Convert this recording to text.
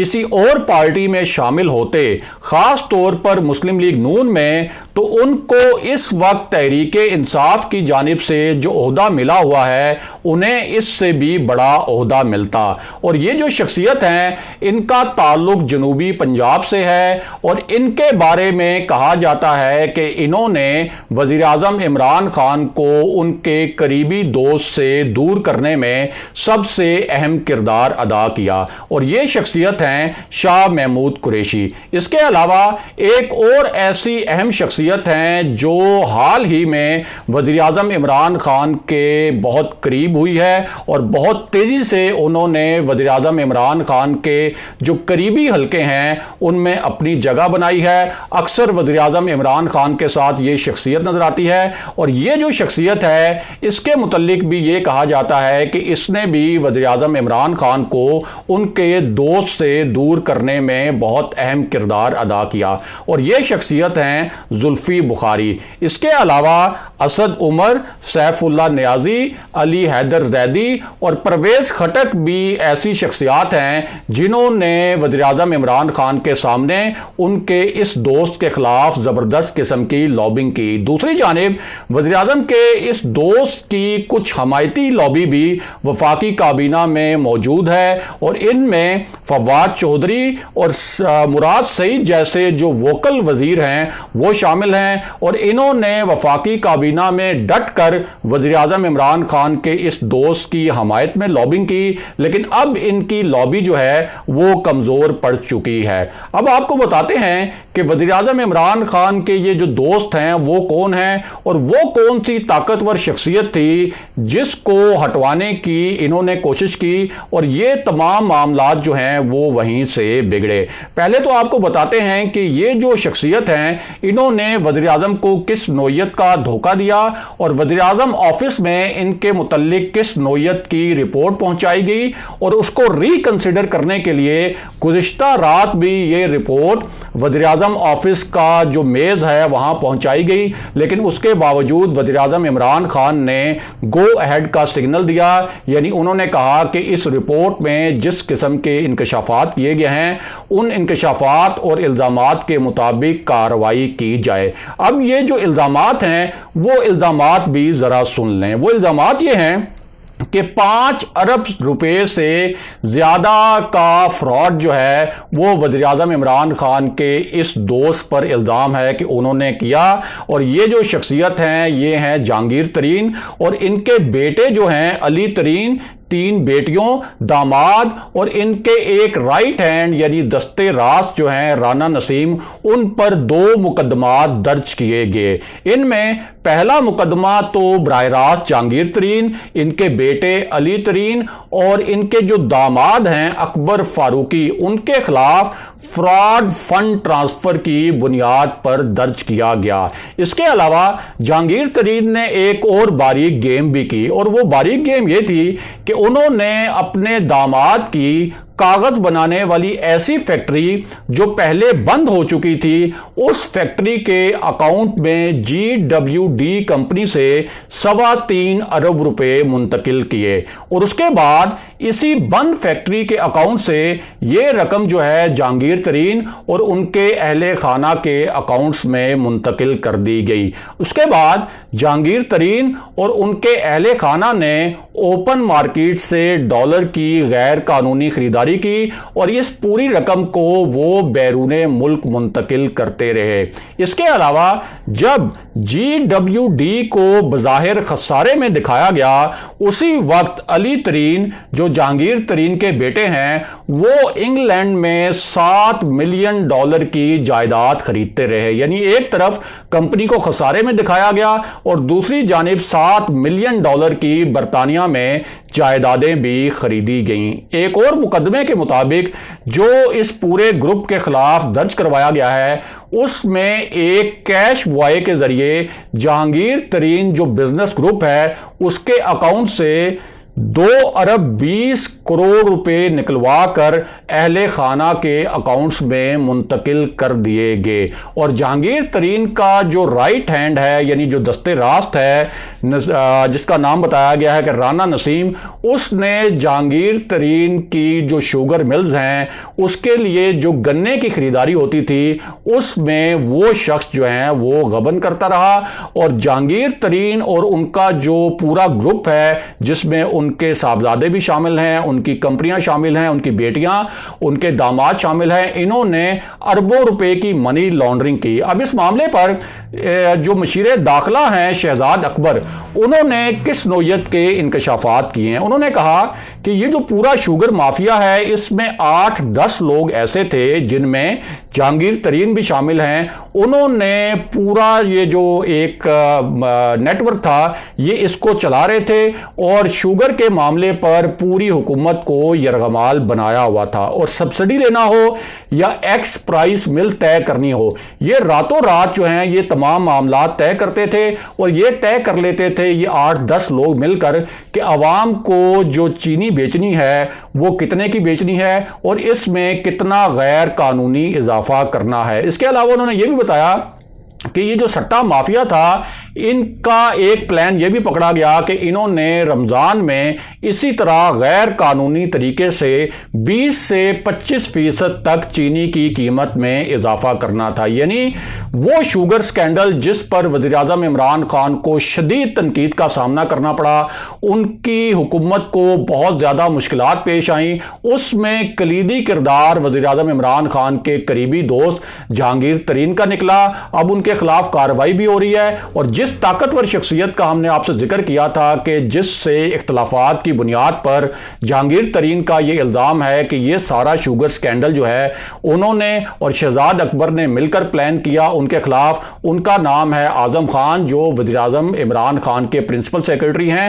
کسی اور پارٹی میں شامل ہوتے، خاص طور پر مسلم لیگ نون میں، تو ان کو اس وقت تحریک انصاف کی جانب سے جو عہدہ ملا ہوا ہے انہیں اس سے بھی بڑا عہدہ ملتا۔ اور یہ جو شخصیت ہیں ان کا تعلق جنوبی پنجاب سے ہے، اور ان کے بارے میں کہا جاتا ہے کہ انہوں نے وزیر اعظم عمران خان کو ان کے قریبی دوست سے دور کرنے میں سب سے اہم کردار ادا کیا، اور یہ شخصیت ہیں شاہ محمود قریشی۔ اس کے علاوہ ایک اور ایسی اہم شخصیت ہیں جو حال ہی میں وزیر اعظم عمران خان کے بہت قریب ہوئی ہے، اور بہت تیزی سے انہوں نے وزیر اعظم عمران خان کے جو قریبی حلقے ہیں ان میں اپنی جگہ بنائی ہے۔ اکثر وزیر اعظم عمران خان کے ساتھ یہ شخصیت نظر آتی ہے، اور یہ جو شخصیت ہے اس کے متعلق بھی یہ کہا جاتا ہے کہ اس نے بھی وزیر اعظم عمران خان کو ان کے دوست سے دور کرنے میں بہت اہم کردار ادا کیا، اور یہ شخصیت ہیں زلفی بخاری۔ اس کے علاوہ اسد عمر، سیف اللہ نیازی، علی حیدر زیدی اور پرویز خٹک بھی ایسی شخصیات ہیں جنہوں نے وزیر اعظم عمران خان کے سامنے ان کے اس دوست کے خلاف زبردست قسم کی لابنگ کی۔ دوسری جانب وزیر اعظم کے اس دوست کی کچھ حمایتی لابی بھی وفاقی کابینہ میں موجود ہے، اور ان میں فواد چودھری اور مراد سعید جیسے جو ووکل وزیر ہیں وہ شامل ہیں، اور انہوں نے وفاقی کابینہ میں ڈٹ کر وزیر اعظم عمران خان کے اس دوست کی حمایت میں لابنگ کی، لیکن اب ان کی لابی جو ہے وہ کمزور پڑ چکی ہے۔ اب آپ کو بتاتے ہیں کہ وزیر اعظم عمران خان کے یہ جو دوست ہیں وہ کون ہیں، اور وہ کون سی طاقتور شخصیت تھی جس کو ہٹوانے کی انہوں نے کوشش کی، اور یہ تمام معاملات جو ہیں وہ وہیں سے بگڑے۔ پہلے تو آپ کو بتاتے ہیں کہ یہ جو شخصیت ہیں انہوں نے وزیر اعظم کو کس نوعیت کا دھوکہ دیا، اور وزیر اعظم آفس میں ان کے متعلق کس نوعیت کی رپورٹ پہنچائی گئی، اور اس کو ریکنسیڈر کرنے کے لیے گزشتہ رات بھی یہ رپورٹ وزیر اعظم آفس کا جو میز ہے وہاں پہنچائی گئی، لیکن اس کے باوجود وزیر اعظم عمران خان نے گو اہیڈ کا سگنل دیا، یعنی انہوں نے کہا کہ اس رپورٹ میں جس قسم کے انکشافات کیے گئے ہیں ان انکشافات اور الزامات کے مطابق کارروائی کی جائے۔ اب یہ جو الزامات ہیں وہ الزامات بھی ذرا سن لیں۔ وہ الزامات یہ ہیں کہ 5 ارب روپے سے زیادہ کا فراڈ جو ہے وہ وزیر اعظم عمران خان کے اس دوست پر الزام ہے کہ انہوں نے کیا، اور یہ جو شخصیت ہیں یہ ہیں جہانگیر ترین، اور ان کے بیٹے جو ہیں علی ترین، 3 بیٹیوں، داماد، اور ان کے ایک رائٹ ہینڈ یعنی دستے راست جو ہیں رانا نسیم، ان پر 2 مقدمات درج کیے گئے۔ ان میں پہلا مقدمہ تو براہ راست جہانگیر ترین، ان کے بیٹے علی ترین اور ان کے جو داماد ہیں اکبر فاروقی، ان کے خلاف فراڈ فنڈ ٹرانسفر کی بنیاد پر درج کیا گیا۔ اس کے علاوہ جہانگیر ترین نے ایک اور باریک گیم بھی کی، اور وہ باریک گیم یہ تھی کہ انہوں نے اپنے داماد کی کاغذ بنانے والی ایسی فیکٹری جو پہلے بند ہو چکی تھی اس فیکٹری کے اکاؤنٹ میں GWD کمپنی سے 3.25 ارب روپے منتقل کیے، اور اس کے بعد اسی بند فیکٹری کے اکاؤنٹ سے یہ رقم جو ہے جہانگیر ترین اور ان کے اہل خانہ کے اکاؤنٹس میں منتقل کر دی گئی۔ اس کے بعد جہانگیر ترین اور ان کے اہل خانہ نے اوپن مارکیٹ سے ڈالر کی غیر قانونی خریداری کی، اور اس پوری رقم کو وہ بیرون ملک منتقل کرتے رہے۔ اس کے علاوہ جب GWD کو بظاہر خسارے میں دکھایا گیا، اسی وقت علی ترین جو جہانگیر ترین کے بیٹے ہیں وہ انگلینڈ میں $7 ملین کی جائیداد خریدتے رہے۔ یعنی ایک طرف کمپنی کو خسارے میں دکھایا گیا اور دوسری جانب $7 ملین کی برطانیہ میں جائیدادیں بھی خریدی گئیں۔ ایک اور مقدمے کے مطابق جو اس پورے گروپ کے خلاف درج کروایا گیا ہے اس میں ایک کیش بوائے کے ذریعے جہانگیر ترین جو بزنس گروپ ہے اس کے اکاؤنٹ سے 2 ارب 20 کروڑ روپے نکلوا کر اہل خانہ کے اکاؤنٹس میں منتقل کر دیے گئے، اور جہانگیر ترین کا جو رائٹ ہینڈ ہے، یعنی جو دستے راست ہے، جس کا نام بتایا گیا ہے کہ رانا نسیم، اس نے جہانگیر ترین کی جو شوگر ملز ہیں اس کے لیے جو گنے کی خریداری ہوتی تھی اس میں وہ شخص جو ہیں وہ غبن کرتا رہا، اور جہانگیر ترین اور ان کا جو پورا گروپ ہے جس میں ان کے صاحبزادے بھی شامل ہیں، ان کی کمپنیاں شامل ہیں، ان کی بیٹیاں، ان کے داماد شامل ہیں، انہوں نے اربوں روپے کی منی لانڈرنگ کی۔ اب اس معاملے پر جو مشیر داخلہ ہیں شہزاد اکبر، انہوں نے کس نوعیت کے انکشافات کیے ہیں؟ انہوں نے کہا کہ یہ جو پورا شوگر مافیا ہے اس میں 8-10 لوگ ایسے تھے جن میں جہانگیر ترین بھی شامل ہیں، انہوں نے پورا یہ جو ایک نیٹ ورک تھا یہ اس کو چلا رہے تھے، اور شوگر کے معاملے پر پوری حکومت کو یرغمال بنایا ہوا تھا، اور سبسڈی لینا ہو یا ایکس پرائس مل طے کرنی ہو، یہ راتوں رات جو ہیں یہ تمام معاملات طے کرتے تھے، اور یہ طے کر لیتے تھے یہ 8-10 لوگ مل کر کہ عوام کو جو چینی بیچنی ہے وہ کتنے کی بیچنی ہے اور اس میں کتنا غیر قانونی اضافہ کرنا ہے۔ اس کے علاوہ انہوں نے یہ بھی بتایا کہ یہ جو سٹا مافیا تھا ان کا ایک پلان یہ بھی پکڑا گیا کہ انہوں نے رمضان میں اسی طرح غیر قانونی طریقے سے 20 سے 25% تک چینی کی قیمت میں اضافہ کرنا تھا، یعنی وہ شوگر سکینڈل جس پر وزیر اعظم عمران خان کو شدید تنقید کا سامنا کرنا پڑا، ان کی حکومت کو بہت زیادہ مشکلات پیش آئیں، اس میں کلیدی کردار وزیر اعظم عمران خان کے قریبی دوست جہانگیر ترین کا نکلا۔ اب ان کے خلاف کارروائی بھی ہو رہی ہے، اور جس طاقتور شخصیت کا ہم نے آپ سے ذکر کیا تھا کہ جس سے اختلافات کی بنیاد پر جہانگیر ترین کا یہ الزام ہے کہ یہ سارا شوگر سکینڈل جو ہے انہوں نے اور شہزاد اکبر نے مل کر پلان کیا، ان کے خلاف ان کا نام ہے اعظم خان جو وزیر اعظم عمران خان کے پرنسپل سیکرٹری ہیں،